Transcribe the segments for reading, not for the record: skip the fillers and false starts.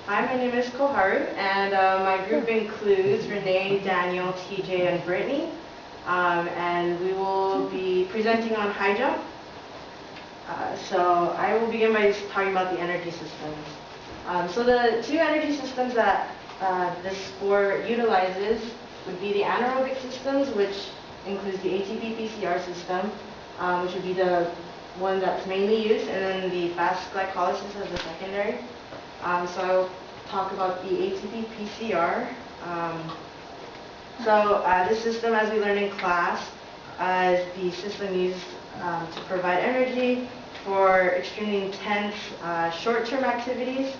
Hi, my name is Koharu, and my group includes Renee, Daniel, TJ, and Brittany. And we will be presenting on high jump. So I will begin by talking about the energy systems. So the two energy systems that this sport utilizes would be the anaerobic systems, which includes the ATP-PCR system, which would be the one that's mainly used, and then the fast glycolysis as the secondary. So I will talk about the ATP-PCR. This system, as we learned in class, is the system used to provide energy for extremely intense short-term activities.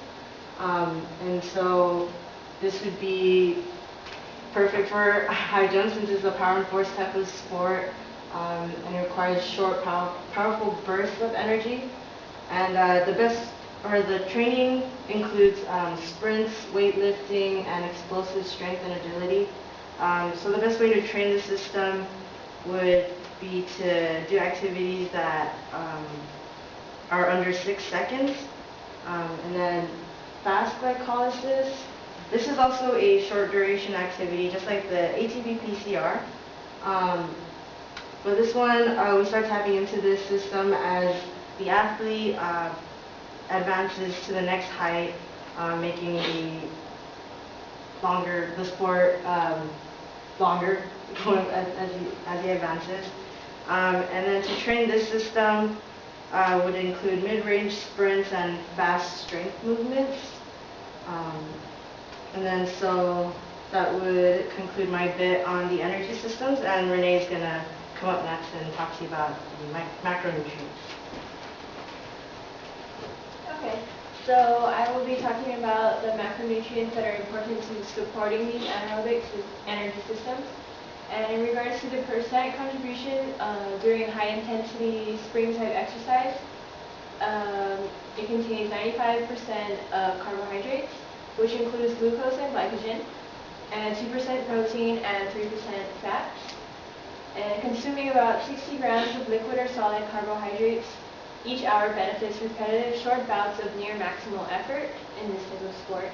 And so this would be perfect for high jump since it's a power and force type of sport, and it requires short, powerful bursts of energy. And the training includes sprints, weightlifting, and explosive strength and agility. So the best way to train the system would be to do activities that are under 6 seconds. And then fast glycolysis. This is also a short duration activity, just like the ATP-PCR. But this one, we start tapping into this system as the athlete advances to the next height, making the sport longer as he advances. And then to train this system would include mid-range sprints and fast strength movements. And then so that would conclude my bit on the energy systems, and Renee is going to come up next and talk to you about the macronutrients. Okay, so I will be talking about the macronutrients that are important to supporting these anaerobic energy systems. And in regards to the percent contribution during high-intensity spring-type exercise, it contains 95% of carbohydrates, which includes glucose and glycogen, and 2% protein and 3% fat. And consuming about 60 grams of liquid or solid carbohydrates each hour benefits repetitive short bouts of near maximal effort in this type of sport.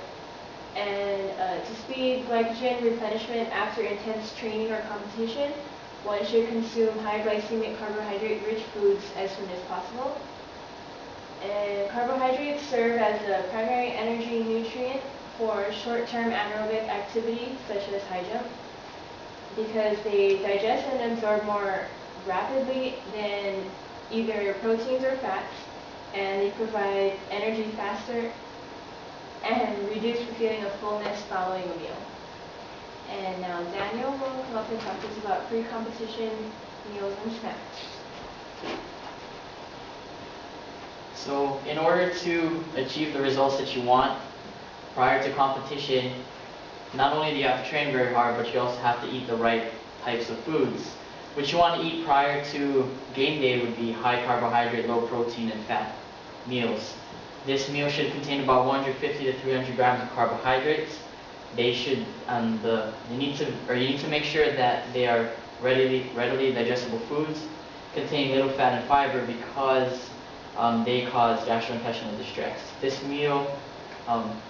And to speed glycogen replenishment after intense training or competition, one should consume high glycemic carbohydrate-rich foods as soon as possible. And carbohydrates serve as a primary energy nutrient for short-term anaerobic activity, such as high jump, because they digest and absorb more rapidly than either proteins or fats, and they provide energy faster and reduce the feeling of fullness following a meal. And now Daniel will come up and talk to us about pre-competition meals and snacks. So in order to achieve the results that you want prior to competition, not only do you have to train very hard, but you also have to eat the right types of foods. What you want to eat prior to game day would be high carbohydrate, low protein, and fat meals. This meal should contain about 150 to 300 grams of carbohydrates. You need to make sure that they are readily digestible foods, containing little fat and fiber, because they cause gastrointestinal distress. This meal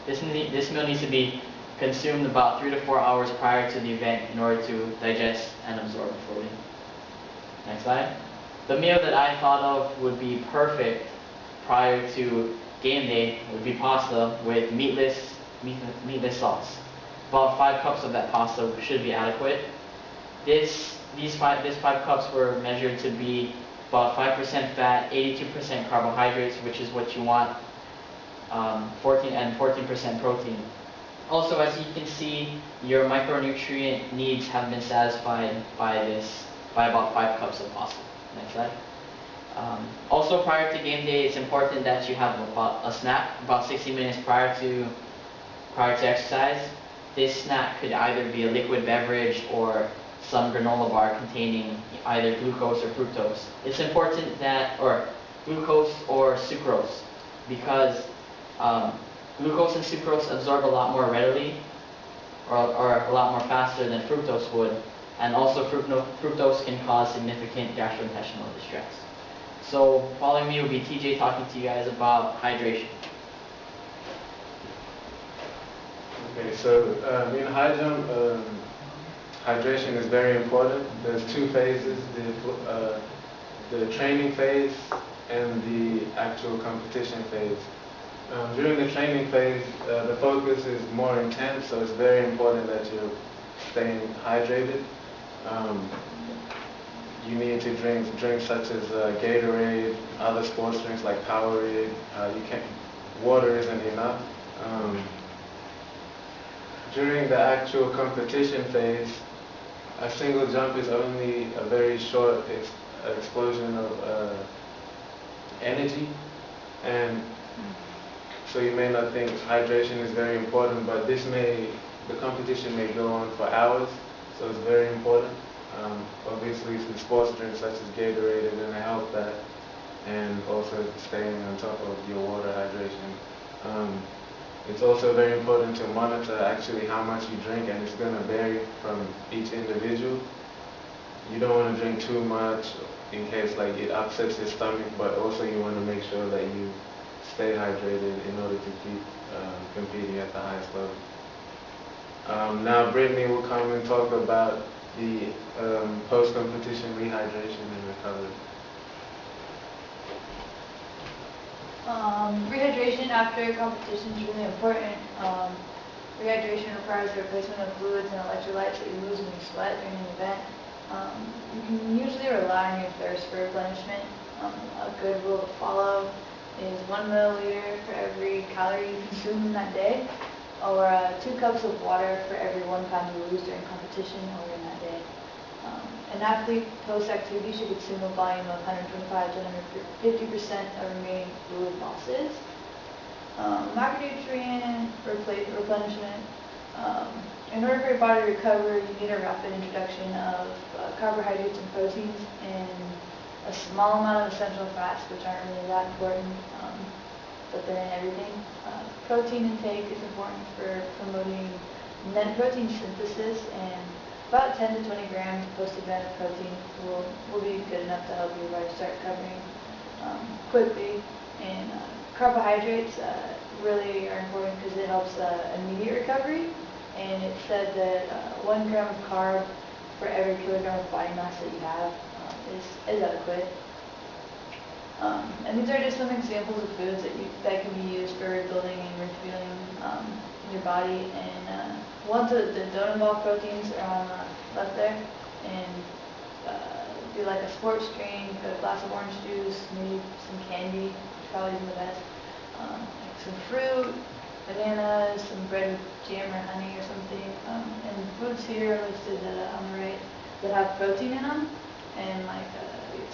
needs to be consumed about 3 to 4 hours prior to the event in order to digest and absorb it fully. Next slide. The meal that I thought of would be perfect prior to game day would be pasta with meatless sauce. About 5 cups of that pasta should be adequate. This 5 cups were measured to be about 5% fat, 82% carbohydrates, which is what you want, 14% protein. Also, as you can see, your micronutrient needs have been satisfied by about 5 cups of pasta. Next slide. Also, prior to game day, it's important that you have a snack about 60 minutes prior to exercise. This snack could either be a liquid beverage or some granola bar containing either glucose or fructose. It's important or glucose or sucrose, because glucose and sucrose absorb a lot more readily or a lot more faster than fructose would, and also fructose can cause significant gastrointestinal distress. So following me will be TJ talking to you guys about hydration. Okay, so in high jump, hydration is very important. There's two phases, the training phase and the actual competition phase. During the training phase, the focus is more intense, so it's very important that you're staying hydrated. You need to drink drinks such as Gatorade, other sports drinks like Powerade. Water isn't enough. During the actual competition phase, a single jump is only a very short explosion of energy, and so you may not think hydration is very important, but the competition may go on for hours, so it's very important. Obviously, the sports drinks such as Gatorade are going to help that, and also staying on top of your water hydration. It's also very important to monitor actually how much you drink, and it's going to vary from each individual. You don't want to drink too much in case like it upsets your stomach, but also you want to make sure that you stay hydrated in order to keep competing at the highest level. Now Brittany will come and talk about the post-competition rehydration and recovery. Rehydration after competition is really important. Rehydration requires the replacement of fluids and electrolytes that you lose when you sweat during an event. You can usually rely on your thirst for replenishment. A good rule to follow is 1 milliliter for every calorie you consume in that day, or 2 cups of water for every 1 pound you lose during competition or in that day. An athlete post-activity should consume a volume of 125 to 150% of remaining fluid losses. Macronutrient replenishment. In order for your body to recover, you need a rapid introduction of carbohydrates and proteins and a small amount of essential fats, which aren't really that important, but they're in everything. Protein intake is important for promoting net protein synthesis, and about 10 to 20 grams post-event of protein will be good enough to help your body start recovering quickly. And carbohydrates really are important because it helps immediate recovery. And it said that 1 gram of carb for every kilogram of body mass that you have is adequate. And these are just some examples of foods that can be used for rebuilding and refueling your body. And ones that don't involve proteins are on the left there. And do like a sports drink, a glass of orange juice, maybe some candy, which probably isn't the best. Like some fruit, bananas, some bread with jam or honey or something. And foods here are listed on the right that have protein in them. And like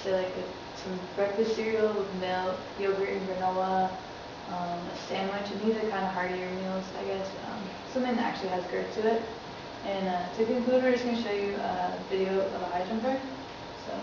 say like some breakfast cereal with milk, yogurt and granola, a sandwich, and these are kind of heartier meals, I guess. Something that actually has girth to it. And to conclude, we're just going to show you a video of a high jumper. So.